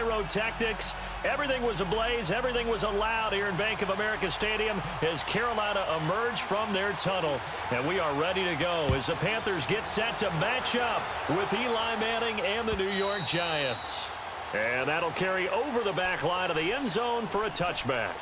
pyrotechnics. Everything was ablaze. Everything was allowed here in Bank of America Stadium as Carolina emerged from their tunnel. And we are ready to go as the Panthers get set to match up with Eli Manning and the New York Giants. And that'll carry over the back line of the end zone for a touchback.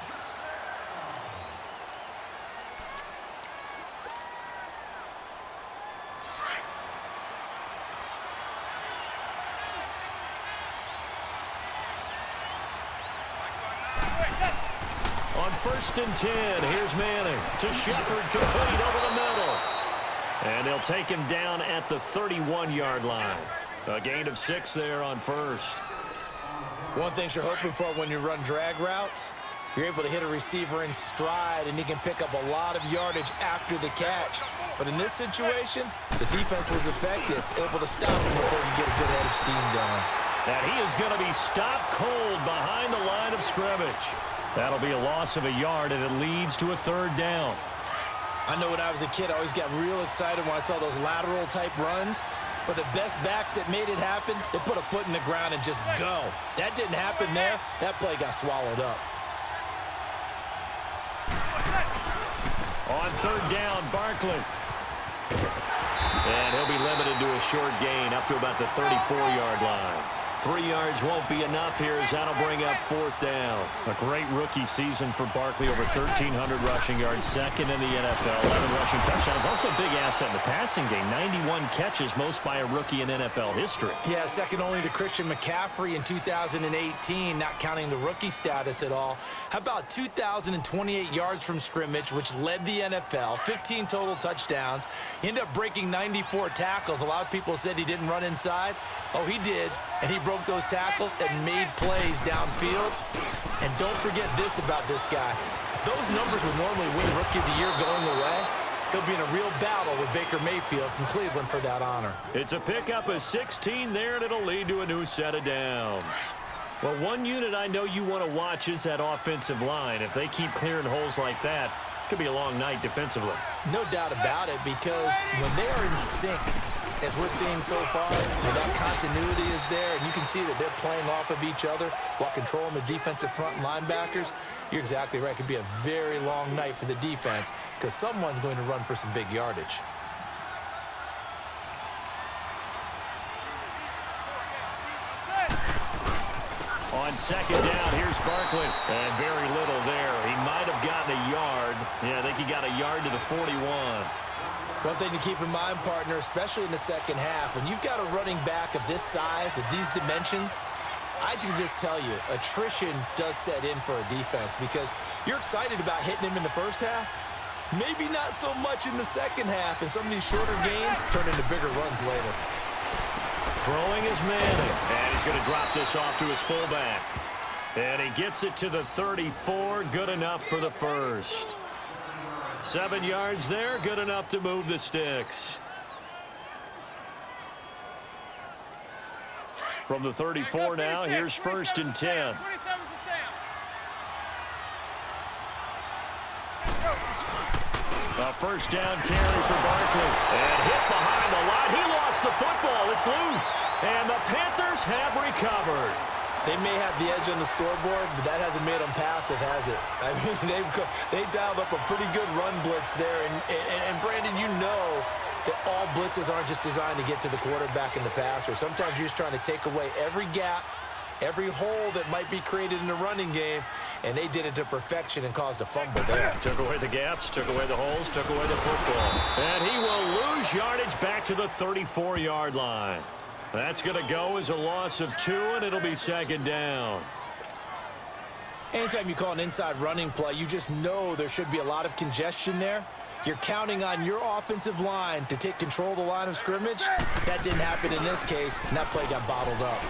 On 1st and 10, here's Manning to Shepard, complete over the middle. And they'll take him down at the 31-yard line. A gain of 6 there on 1st. One thing you're hoping for when you run drag routes, you're able to hit a receiver in stride, and he can pick up a lot of yardage after the catch. But in this situation, the defense was effective, able to stop him before you get a good head of steam going. And he is going to be stopped cold behind the line of scrimmage. That'll be a loss of a yard, and it leads to a 3rd down. I know when I was a kid, I always got real excited when I saw those lateral-type runs. But the best backs that made it happen, they put a foot in the ground and just go. That didn't happen there. That play got swallowed up. On 3rd down, Barkley. And he'll be limited to a short gain up to about the 34-yard line. 3 yards won't be enough here as that'll bring up 4th down. A great rookie season for Barkley, over 1,300 rushing yards, 2nd in the NFL, 11 rushing touchdowns. Also a big asset in the passing game, 91 catches, most by a rookie in NFL history. Yeah, second only to Christian McCaffrey in 2018, not counting the rookie status at all. How about 2,028 yards from scrimmage, which led the NFL, 15 total touchdowns. He ended up breaking 94 tackles. A lot of people said he didn't run inside. Oh, he did, and he broke those tackles and made plays downfield. And don't forget this about this guy. Those numbers would normally win Rookie of the Year going away. He'll be in a real battle with Baker Mayfield from Cleveland for that honor. It's a pickup of 16 there, and it'll lead to a new set of downs. Well, one unit I know you want to watch is that offensive line. If they keep clearing holes like that, it could be a long night defensively. No doubt about it, because when they are in sync, as we're seeing so far, that continuity is there, and you can see that they're playing off of each other while controlling the defensive front linebackers. You're exactly right. It could be a very long night for the defense because someone's going to run for some big yardage. On 2nd down, here's Barkley. And very little there. He might have gotten a yard. Yeah, I think he got a yard to the 41. One thing to keep in mind, partner, especially in the second half, when you've got a running back of this size, of these dimensions, I can just tell you, attrition does set in for a defense because you're excited about hitting him in the first half. Maybe not so much in the second half, and some of these shorter gains turn into bigger runs later. Throwing is Manning, and he's going to drop this off to his fullback. And he gets it to the 34, good enough for the first. 7 yards there, good enough to move the sticks. From the 34 now, here's 1st and 10. A 1st down carry for Barkley. And hit behind the line. He lost the football. It's loose. And the Panthers have recovered. They may have the edge on the scoreboard, but that hasn't made them passive, has it? I mean, they dialed up a pretty good run blitz there. And Brandon, you know that all blitzes aren't just designed to get to the quarterback and the passer. Sometimes you're just trying to take away every gap, every hole that might be created in the running game, and they did it to perfection and caused a fumble there. Took away the gaps, took away the holes, took away the football. And he will lose yardage back to the 34-yard line. That's going to go as a loss of 2, and it'll be 2nd down. Anytime you call an inside running play, you just know there should be a lot of congestion there. You're counting on your offensive line to take control of the line of scrimmage. That didn't happen in this case, and that play got bottled up.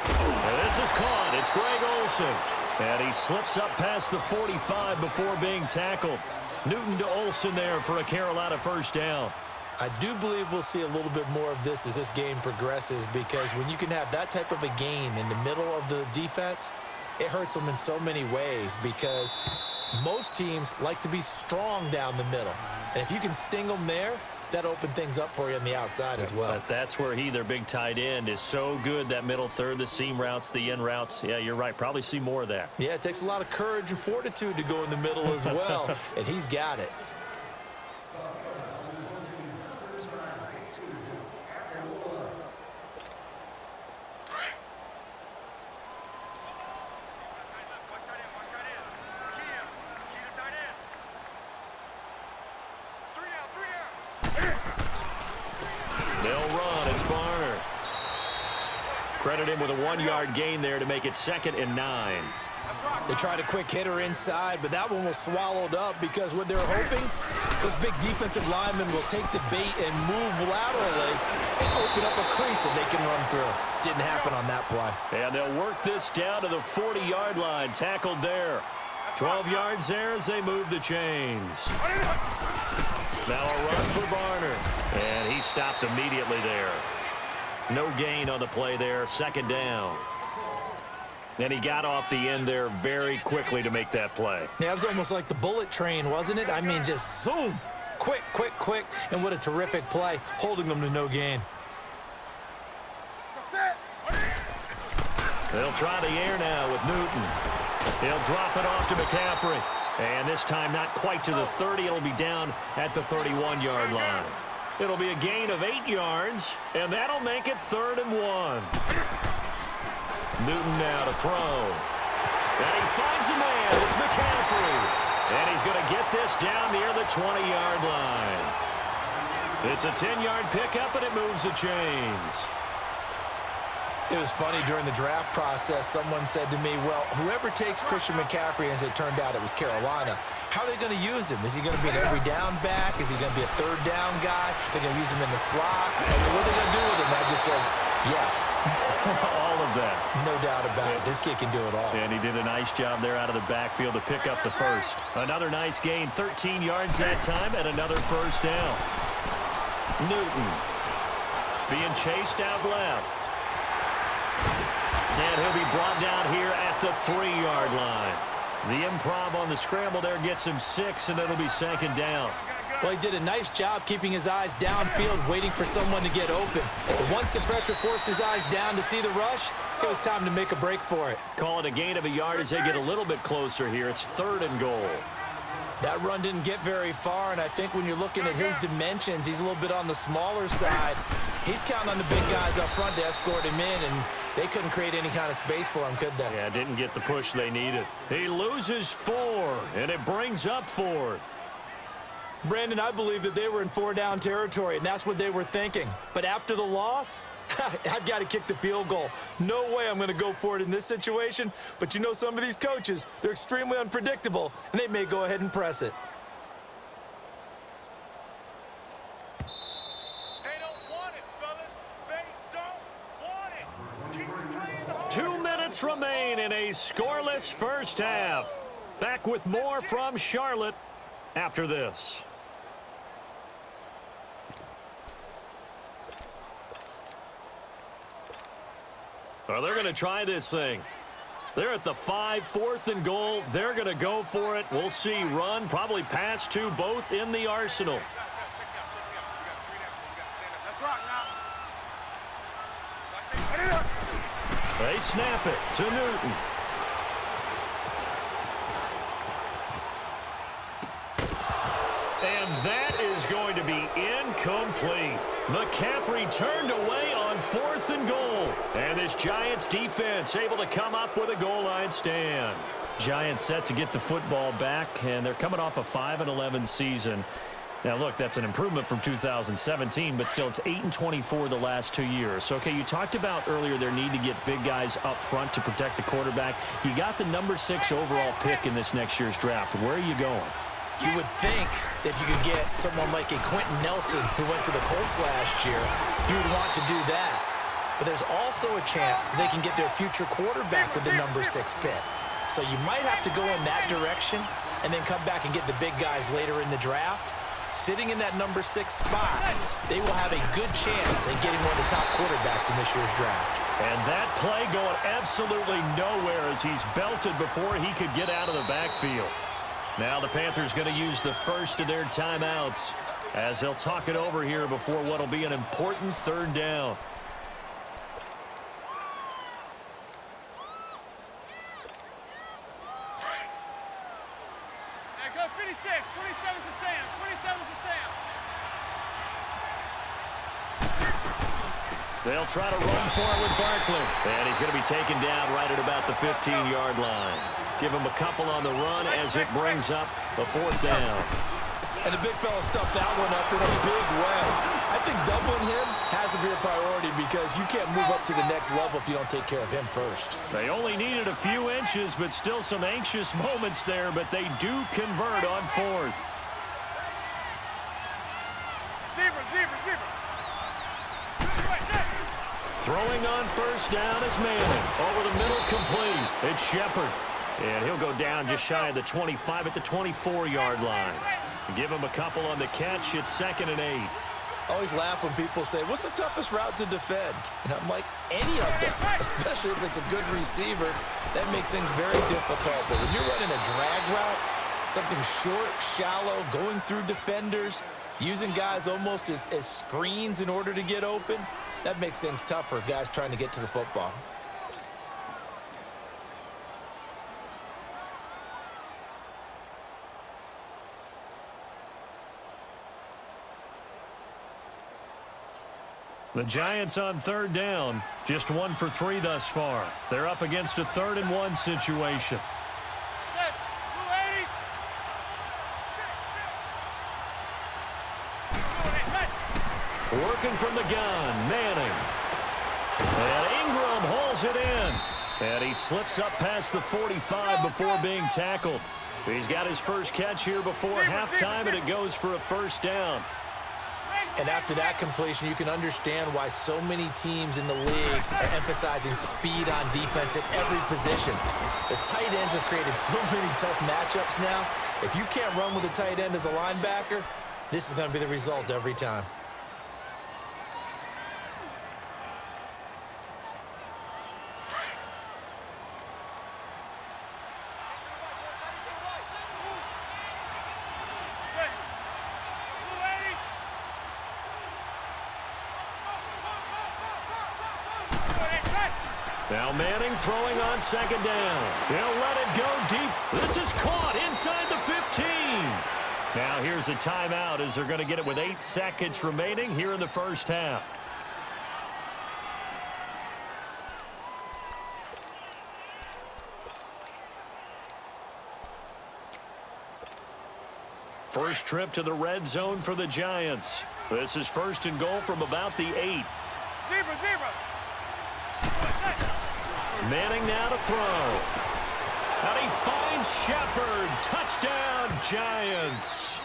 And this is caught. It's Greg Olsen. And he slips up past the 45 before being tackled. Newton to Olsen there for a Carolina 1st down. I do believe we'll see a little bit more of this as this game progresses, because when you can have that type of a gain in the middle of the defense, it hurts them in so many ways, because most teams like to be strong down the middle. And if you can sting them there, That'll open things up for you on the outside as well. But that's where their big tight end, is so good, that middle third, the seam routes, the in routes. Yeah, you're right. Probably see more of that. Yeah, it takes a lot of courage and fortitude to go in the middle as well, and he's got it. They'll run. It's Barner. Credit him with a 1-yard gain there to make it 2nd and 9. They tried a quick hitter inside, but that one was swallowed up because what they're hoping, those big defensive linemen will take the bait and move laterally and open up a crease that they can run through. Didn't happen on that play. And they'll work this down to the 40-yard line. Tackled there. 12 yards there as they move the chains. Now a run for Barner. And he stopped immediately there. No gain on the play there. 2nd down. And he got off the end there very quickly to make that play. Yeah, it was almost like the bullet train, wasn't it? I mean, just zoom. Quick, quick, quick. And what a terrific play, holding them to no gain. They'll try the air now with Newton. He'll drop it off to McCaffrey. And this time not quite to the 30. It'll be down at the 31-yard line. It'll be a gain of 8 yards, and that'll make it 3rd and 1. Newton now to throw. And he finds a man. It's McCaffrey. And he's going to get this down near the 20-yard line. It's a 10-yard pickup, and it moves the chains. It was funny during the draft process. Someone said to me, well, whoever takes Christian McCaffrey, as it turned out it was Carolina, how are they going to use him? Is he going to be an every down back? Is he going to be a 3rd down guy? They're going to use him in the slot? I mean, what are they going to do with him? I just said, yes. All of that. No doubt about it. This kid can do it all. And he did a nice job there out of the backfield to pick up the first. Another nice gain, 13 yards that time, and another 1st down. Newton being chased out left. And he'll be brought down here at the 3-yard line. The improv on the scramble there gets him 6, and it'll be 2nd down. Well, he did a nice job keeping his eyes downfield, waiting for someone to get open. But once the pressure forced his eyes down to see the rush, it was time to make a break for it. Call it a gain of a yard as they get a little bit closer here. It's 3rd and goal. That run didn't get very far, and I think when you're looking at his dimensions, he's a little bit on the smaller side. He's counting on the big guys up front to escort him in, and they couldn't create any kind of space for him, could they? Yeah, didn't get the push they needed. He loses 4, and it brings up 4th. Brandon, I believe that they were in 4-down territory, and that's what they were thinking. But after the loss, I've got to kick the field goal. No way I'm going to go for it in this situation. But you know, some of these coaches, they're extremely unpredictable, and they may go ahead and press it. They don't want it, fellas. They don't want it. Keep playing hard. 2 minutes remain in a scoreless first half. Back with more from Charlotte after this. Well, they're going to try this thing. They're at the 5, 4th and goal. They're going to go for it. We'll see. Run, probably pass to both in the arsenal. They snap it to Newton. And that is going to be incomplete. McCaffrey turned away on 4th and goal. And this Giants defense able to come up with a goal line stand. Giants set to get the football back, and they're coming off a 5-11 season. Now, look, that's an improvement from 2017, but still it's 8-24 the last 2 years. So, okay, you talked about earlier their need to get big guys up front to protect the quarterback. You got the number 6 overall pick in this next year's draft. Where are you going? You would think that if you could get someone like a Quentin Nelson who went to the Colts last year, you would want to do that. But there's also a chance they can get their future quarterback with the number 6 pick. So you might have to go in that direction and then come back and get the big guys later in the draft. Sitting in that number 6 spot, they will have a good chance at getting one of the top quarterbacks in this year's draft. And that play going absolutely nowhere as he's belted before he could get out of the backfield. Now the Panthers going to use the first of their timeouts. as they'll talk it over here before what will be an important third down. There goes 56, 27 to Sam, 27 to Sam. They'll try to run for it with Barkley. And he's going to be taken down right at about the 15-yard line. Give him a couple on the run as it brings up a fourth down. And the big fella stuffed that one up in a big way. I think doubling him has to be a priority because you can't move up to the next level if you don't take care of him first. They only needed a few inches, but still some anxious moments there, but they do convert on fourth. Zebra. Throwing on first down is Manning. Over the middle, complete. It's Shepard. And he'll go down just shy of the 25 at the 24-yard line. Give him a couple on the catch. It's 2nd and 8. I always laugh when people say, what's the toughest route to defend? And I'm like, any of them, especially if it's a good receiver. That makes things very difficult. But when you're running a drag route, something short, shallow, going through defenders, using guys almost as screens in order to get open, that makes things tough for guys trying to get to the football. The Giants on third down, just 1 for 3 thus far. They're up against a 3rd and 1 situation. Working from the gun, Manning. And Ingram hauls it in. And he slips up past the 45 before being tackled. He's got his first catch here before halftime, and it goes for a first down. And after that completion, you can understand why so many teams in the league are emphasizing speed on defense at every position. The tight ends have created so many tough matchups now. If you can't run with a tight end as a linebacker, this is going to be the result every time. Now Manning throwing on 2nd down. He'll let it go deep. This is caught inside the 15. Now here's a timeout as they're going to get it with 8 seconds remaining here in the first half. First trip to the red zone for the Giants. This is 1st and goal from about the 8. Zebra. Manning now to throw. And he finds Shepard. Touchdown, Giants.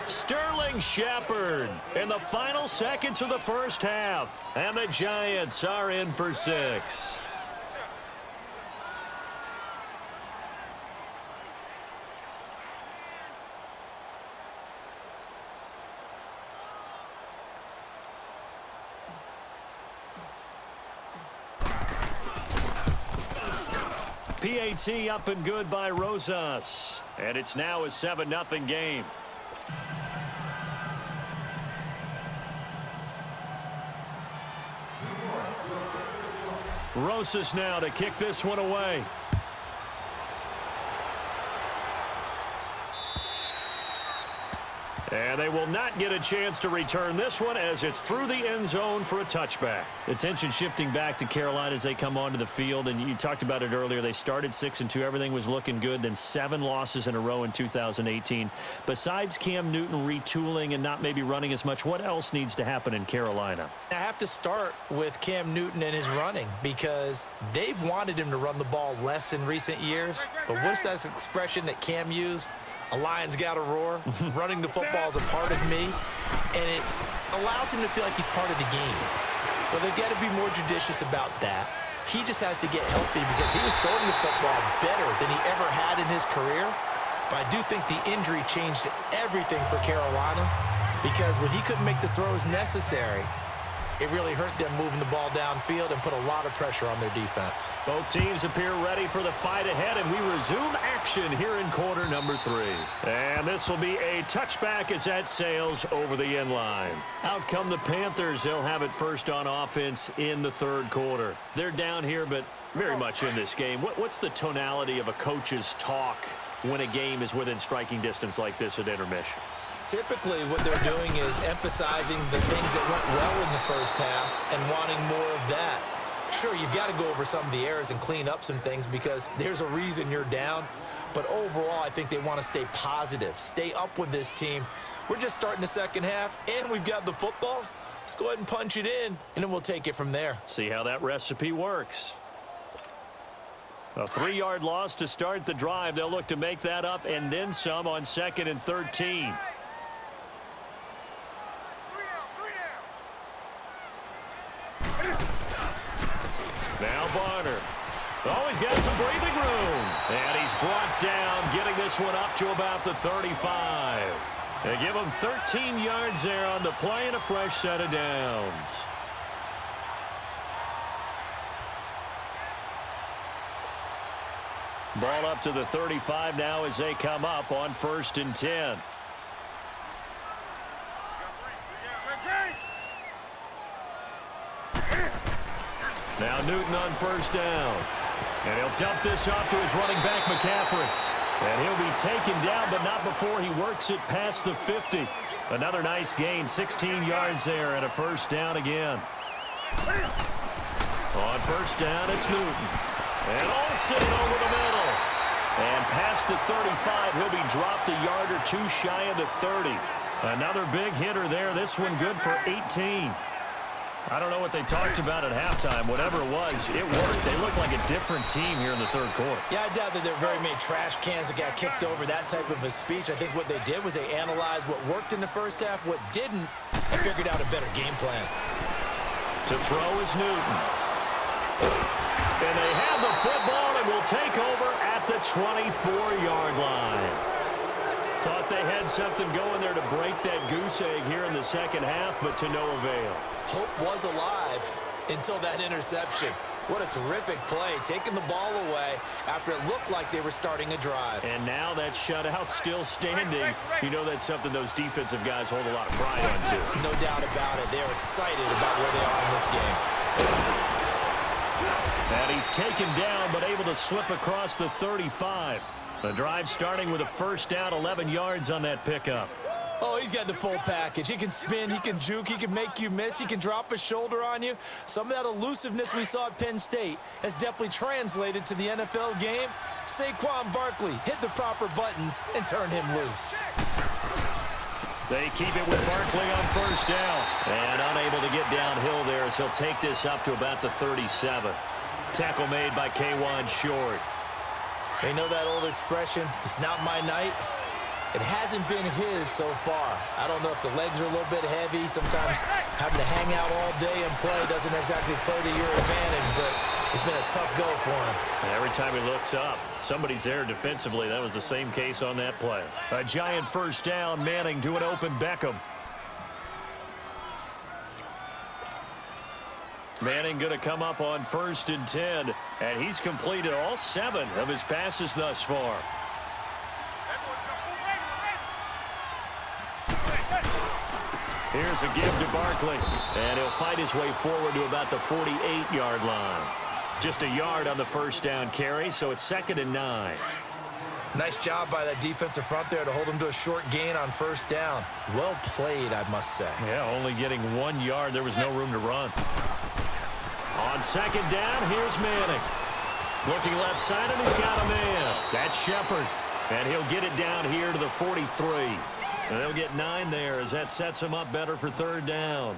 Sterling Shepard in the final seconds of the first half. And the Giants are in for 6. PAT up and good by Rosas. And it's now a 7-0 game. Rosas now to kick this one away. And they will not get a chance to return this one as it's through the end zone for a touchback. Attention shifting back to Carolina as they come onto the field. And you talked about it earlier. They started 6-2. Everything was looking good. Then 7 losses in a row in 2018. Besides Cam Newton retooling and not maybe running as much, what else needs to happen in Carolina? I have to start with Cam Newton and his running because they've wanted him to run the ball less in recent years. But what's that expression that Cam used? A lion's got to roar. Running the football is a part of me, and it allows him to feel like he's part of the game. But they've got to be more judicious about that. He just has to get healthy because he was throwing the football better than he ever had in his career. But I do think the injury changed everything for Carolina because when he couldn't make the throws necessary, It really hurt them moving the ball downfield and put a lot of pressure on their defense. Both teams appear ready for the fight ahead, and we resume action here in quarter number 3. And this will be a touchback as that sails over the end line. Out come the Panthers. They'll have it first on offense in the third quarter. They're down here, but very much in this game. What's the tonality of a coach's talk when a game is within striking distance like this at intermission? Typically, what they're doing is emphasizing the things that went well in the first half and wanting more of that. Sure, you've got to go over some of the errors and clean up some things because there's a reason you're down. But overall, I think they want to stay positive, stay up with this team. We're just starting the second half, and we've got the football. Let's go ahead and punch it in, and then we'll take it from there. See how that recipe works. A 3-yard loss to start the drive. They'll look to make that up and then some on 2nd and 13. Now Barner. Oh, he's got some breathing room. And he's brought down, getting this one up to about the 35. They give him 13 yards there on the play and a fresh set of downs. Ball up to the 35 now as they come up on 1st and 10. Now Newton on 1st down. And he'll dump this off to his running back, McCaffrey. And he'll be taken down, but not before he works it past the 50. Another nice gain, 16 yards there, and a 1st down again. On 1st down, it's Newton. And Olsen over the middle. And past the 35, he'll be dropped a yard or 2 shy of the 30. Another big hitter there. This one good for 18. I don't know what they talked about at halftime. Whatever it was, it worked. They look like a different team here in the third quarter. Yeah, I doubt that there are very many trash cans that got kicked over, that type of a speech. I think what they did was they analyzed what worked in the first half, what didn't, and figured out a better game plan. To throw is Newton. And they have the football and will take over at the 24-yard line. Thought they had something going there to break that goose egg here in the second half, but to no avail. Hope was alive until that interception. What a terrific play, taking the ball away after it looked like they were starting a drive. And now that shutout still standing. You know that's something those defensive guys hold a lot of pride on, too. No doubt about it. They're excited about where they are in this game. And he's taken down, but able to slip across the 35. The drive starting with a 1st down, 11 yards on that pickup. Oh, he's got the full package. He can spin, he can juke, he can make you miss, he can drop his shoulder on you. Some of that elusiveness we saw at Penn State has definitely translated to the NFL game. Saquon Barkley hit the proper buttons and turned him loose. They keep it with Barkley on 1st down. And unable to get downhill there as he'll take this up to about the 37. Tackle made by K'Wan Short. They know that old expression, it's not my night. It hasn't been his so far. I don't know if the legs are a little bit heavy. Sometimes having to hang out all day and play doesn't exactly play to your advantage, but it's been a tough go for him. And every time he looks up, somebody's there defensively. That was the same case on that play. A giant 1st down, Manning to an open Beckham. Manning going to come up on 1st and 10, and he's completed all 7 of his passes thus far. Here's a give to Barkley, and he'll fight his way forward to about the 48-yard line. Just a yard on the 1st down carry, so it's 2nd and 9. Nice job by that defensive front there to hold him to a short gain on 1st down. Well played, I must say. Yeah, only getting 1 yard. There was no room to run. On 2nd down, here's Manning. Looking left side, and he's got a man. That's Shepard, and he'll get it down here to the 43. And they'll get 9 there as that sets them up better for 3rd down.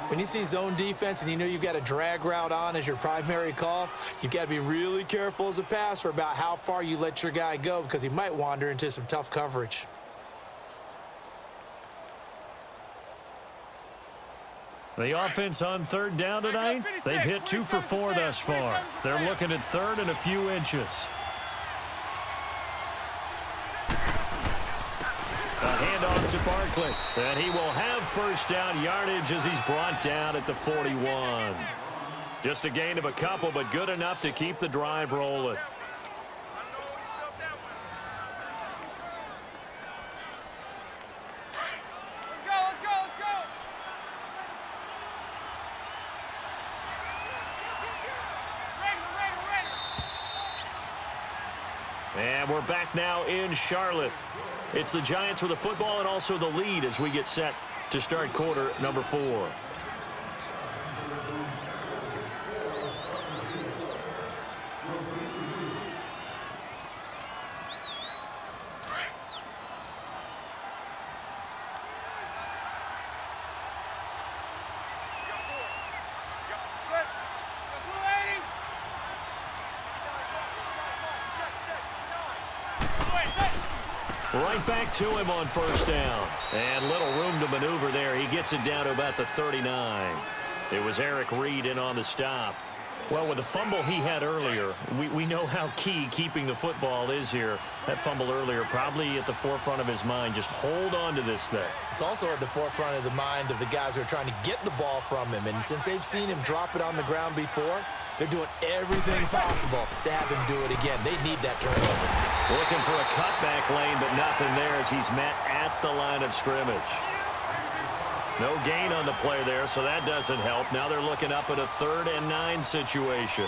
When you see zone defense and you know you've got a drag route on as your primary call, you've got to be really careful as a passer about how far you let your guy go because he might wander into some tough coverage. The offense on 3rd down tonight, they've hit 2 for 4 thus far. They're looking at 3rd and a few inches. A handoff to Barkley. And he will have first down yardage as he's brought down at the 41. Just a gain of a couple, but good enough to keep the drive rolling. And we're back now in Charlotte. It's the Giants with the football and also the lead as we get set to start quarter number 4. Right back to him on first down. And little room to maneuver there. He gets it down to about the 39. It was Eric Reed in on the stop. Well, with the fumble he had earlier, we know how key keeping the football is here. That fumble earlier probably at the forefront of his mind. Just hold on to this thing. It's also at the forefront of the mind of the guys who are trying to get the ball from him. And since they've seen him drop it on the ground before, they're doing everything possible to have him do it again. They need that turnover. Looking for a cutback lane, but nothing there as he's met at the line of scrimmage. No gain on the play there, so that doesn't help. Now they're looking up at a 3rd and 9 situation.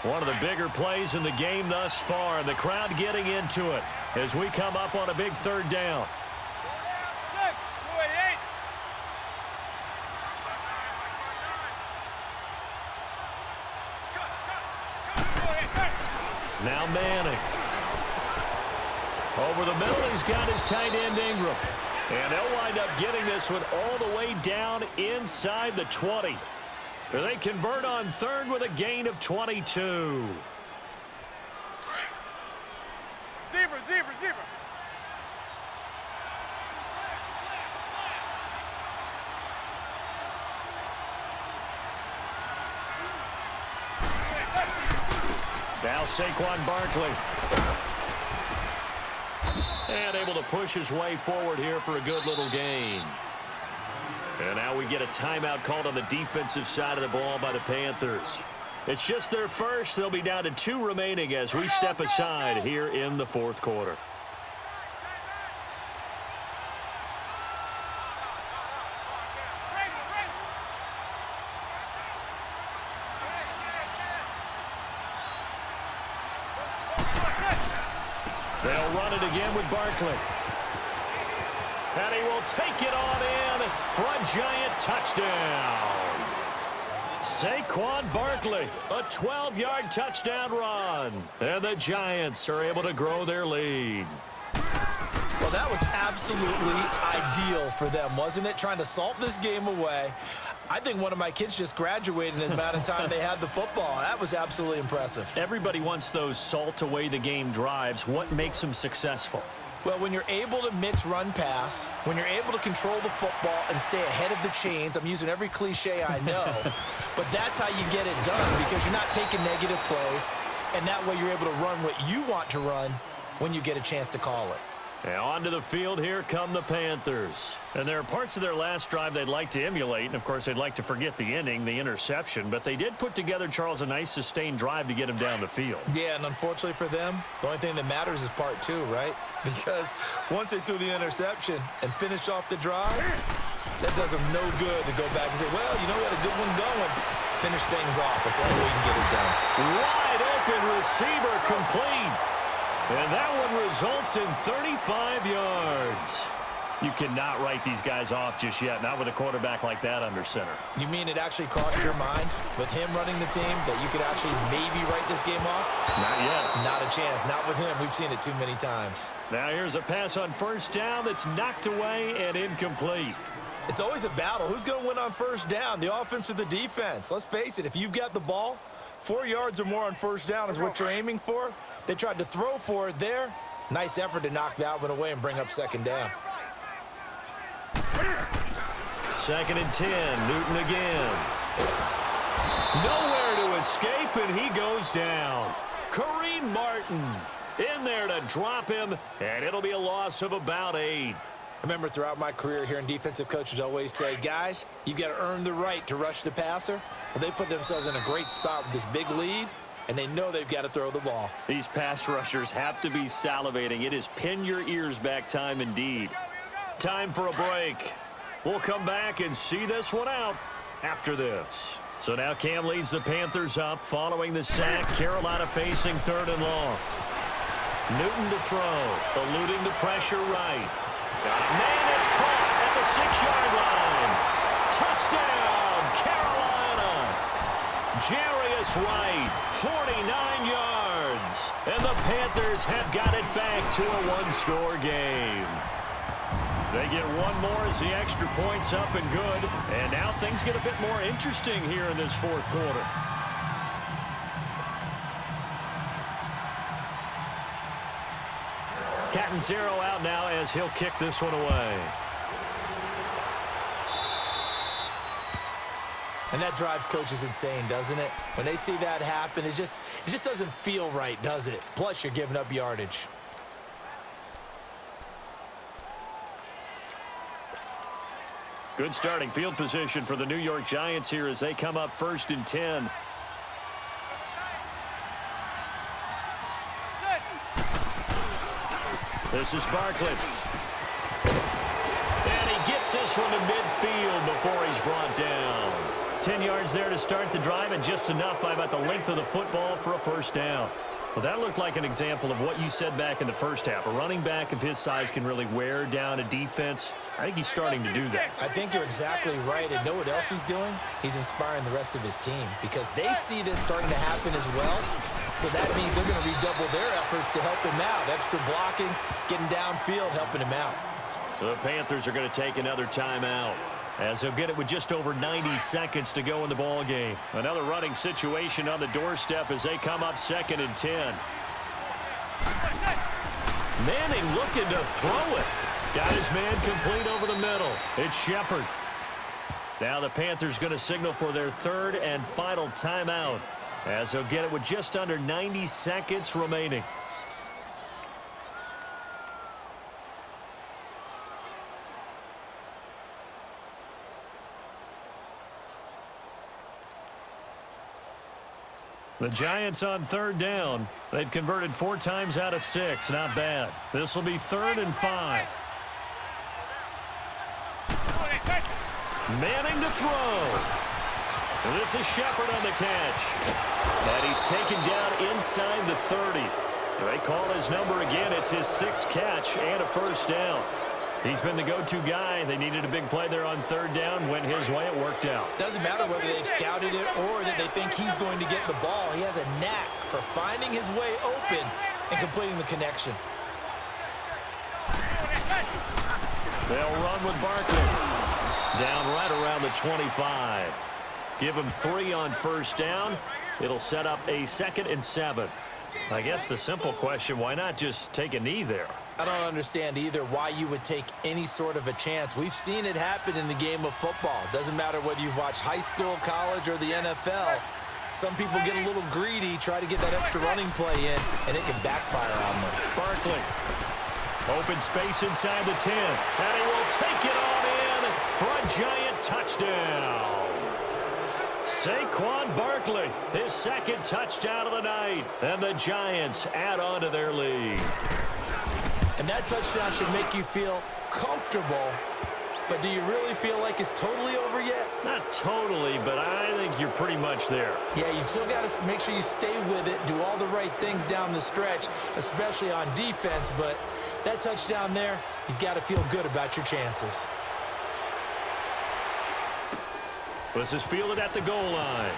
One of the bigger plays in the game thus far, and the crowd getting into it as we come up on a big 3rd down. Now Manning. Over the middle, he's got his tight end Ingram. And they'll wind up getting this one all the way down inside the 20. They convert on 3rd with a gain of 22. Zebra. Now Saquon Barkley. And able to push his way forward here for a good little gain. And now we get a timeout called on the defensive side of the ball by the Panthers. It's just their first. They'll be down to 2 remaining as we step aside here in the 4th quarter. They'll run it again with Barkley. And he will take it on in for a giant touchdown. Saquon Barkley, a 12-yard touchdown run. And the Giants are able to grow their lead. Well, that was absolutely ideal for them, wasn't it? Trying to salt this game away. I think one of my kids just graduated in the amount of time they had the football. That was absolutely impressive. Everybody wants those salt away the game drives. What makes them successful? Well, when you're able to mix run-pass, when you're able to control the football and stay ahead of the chains, I'm using every cliche I know, but that's how you get it done because you're not taking negative plays, and that way you're able to run what you want to run when you get a chance to call it. Now onto the field, here come the Panthers. And there are parts of their last drive they'd like to emulate, and of course they'd like to forget the inning, the interception, but they did put together, Charles, a nice sustained drive to get him down the field. Yeah, and unfortunately for them, the only thing that matters is part 2, right? Because once they threw the interception and finished off the drive, that does them no good to go back and say, well, you know, we had a good one going. Finish things off. That's the only way you can get it done. Wide open receiver complete. And that one results in 35 yards. You cannot write these guys off just yet, not with a quarterback like that under center. You mean it actually crossed your mind with him running the team that you could actually maybe write this game off? Not yet. Not a chance. Not with him. We've seen it too many times. Now here's a pass on first down that's knocked away and incomplete. It's always a battle. Who's going to win on first down, the offense or the defense? Let's face it, if you've got the ball, 4 yards or more on first down is what you're aiming for. They tried to throw for it there. Nice effort to knock that one away and bring up second down. 2nd and 10. Newton again. Nowhere to escape, and he goes down. Kareem Martin in there to drop him, and it'll be a loss of about 8. I remember throughout my career hearing defensive coaches always say, guys, you got to earn the right to rush the passer. Well, they put themselves in a great spot with this big lead, and they know they've got to throw the ball. These pass rushers have to be salivating. It is pin your ears back time indeed. Time for a break. We'll come back and see this one out after this. So now Cam leads the Panthers up following the sack. Carolina facing 3rd and long. Newton to throw, eluding the pressure right. Man, it's caught at the 6-yard line. Touchdown, Carolina. Jarius Wright, 49 yards. And the Panthers have got it back to a 1-score game. They get one more as the extra point's up and good. And now things get a bit more interesting here in this 4th quarter. Cat and 0 out now as he'll kick this one away. And that drives coaches insane, doesn't it? When they see that happen, it just doesn't feel right, does it? Plus, you're giving up yardage. Good starting field position for the New York Giants here as they come up 1st and 10. This is Barkley. And he gets this one to midfield before he's brought down. 10 yards there to start the drive, and just enough by about the length of the football for a 1st down. Well, that looked like an example of what you said back in the 1st half. A running back of his size can really wear down a defense. I think he's starting to do that. I think you're exactly right. And know what else he's doing? He's inspiring the rest of his team because they see this starting to happen as well. So that means they're going to redouble their efforts to help him out. Extra blocking, getting downfield, helping him out. So the Panthers are going to take another timeout as they'll get it with just over 90 seconds to go in the ball game. Another running situation on the doorstep as they come up 2nd and 10. Manning looking to throw it. Got his man complete over the middle. It's Shepard. Now the Panthers going to signal for their 3rd and final timeout as they'll get it with just under 90 seconds remaining. The Giants on 3rd down. They've converted 4 times out of 6. Not bad. This will be 3rd and 5. Manning to throw. This is Shepard on the catch. And he's taken down inside the 30. They call his number again. It's his 6th catch and a 1st down. He's been the go-to guy. They needed a big play there on 3rd down. Went his way. It worked out. Doesn't matter whether they've scouted it or that they think he's going to get the ball. He has a knack for finding his way open and completing the connection. They'll run with Barkley. Down right around the 25. Give him 3 on 1st down. It'll set up a 2nd and 7. I guess the simple question, why not just take a knee there? I don't understand either why you would take any sort of a chance. We've seen it happen in the game of football. Doesn't matter whether you've watched high school, college, or the NFL. Some people get a little greedy, try to get that extra running play in, and it can backfire on them. Barkley. Open space inside the 10. And he will take it on in for a Giant touchdown. Saquon Barkley, his 2nd touchdown of the night. And the Giants add on to their lead. And that touchdown should make you feel comfortable. But do you really feel like it's totally over yet? Not totally, but I think you're pretty much there. Yeah, you've still got to make sure you stay with it, do all the right things down the stretch, especially on defense. But that touchdown there, you've got to feel good about your chances. This is fielded at the goal line.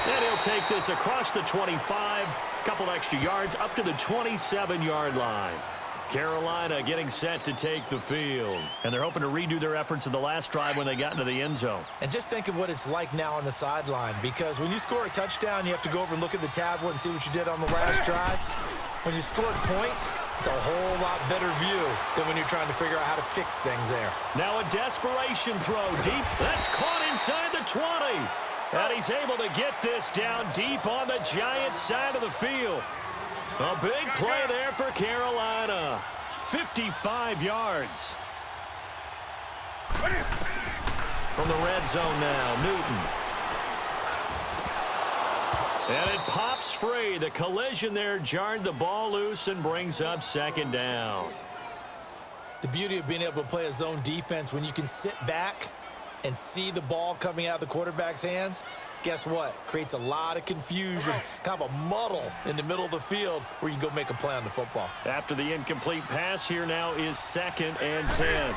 And he'll take this across the 25. Couple extra yards up to the 27-yard line. Carolina getting set to take the field. And they're hoping to redo their efforts in the last drive when they got into the end zone. And just think of what it's like now on the sideline, because when you score a touchdown, you have to go over and look at the tablet and see what you did on the last drive. When you scored points, It's a whole lot better view than when you're trying to figure out how to fix things there. Now a desperation throw deep. That's caught inside the 20. And he's able to get this down deep on the Giants side of the field. A big play there for Carolina. 55 yards. From the red zone now, Newton. And it pops free. The collision there jarred the ball loose and brings up second down. The beauty of being able to play a zone defense when you can sit back and see the ball coming out of the quarterback's hands, guess what? Creates a lot of confusion, kind of a muddle in the middle of the field where you can go make a play on the football. After the incomplete pass, here now is 2nd and 10.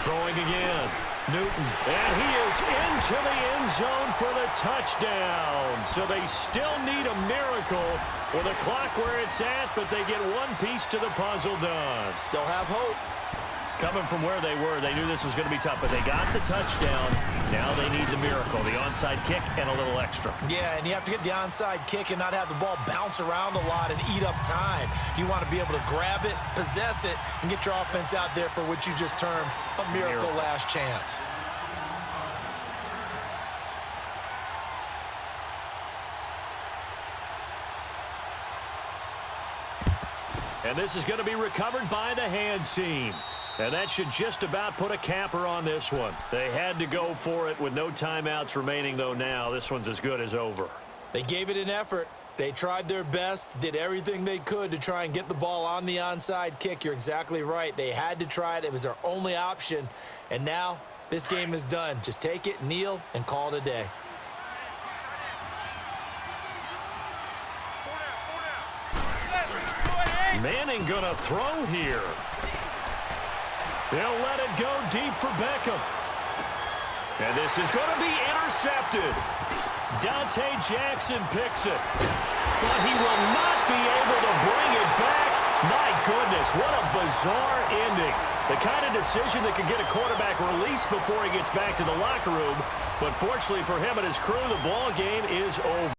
Throwing again. Newton. And he is into the end zone for the touchdown. So they still need a miracle with the clock where it's at, but they get one piece to the puzzle done. Still have hope. Coming from where they were, they knew this was going to be tough, but they got the touchdown. Now they need the miracle, the onside kick and a little extra. Yeah, and you have to get the onside kick and not have the ball bounce around a lot and eat up time. You want to be able to grab it, possess it, and get your offense out there for what you just termed a miracle last chance. And this is going to be recovered by the hands team. And that should just about put a capper on this one. They had to go for it with no timeouts remaining, though now. This one's as good as over. They gave it an effort. They tried their best, did everything they could to try and get the ball on the onside kick. You're exactly right. They had to try it. It was their only option. And now this game is done. Just take it, kneel, and call it a day. Manning gonna throw here. They'll let it go deep for Beckham. And this is going to be intercepted. Dante Jackson picks it. But he will not be able to bring it back. My goodness, what a bizarre ending. The kind of decision that could get a quarterback released before he gets back to the locker room. But fortunately for him and his crew, the ball game is over.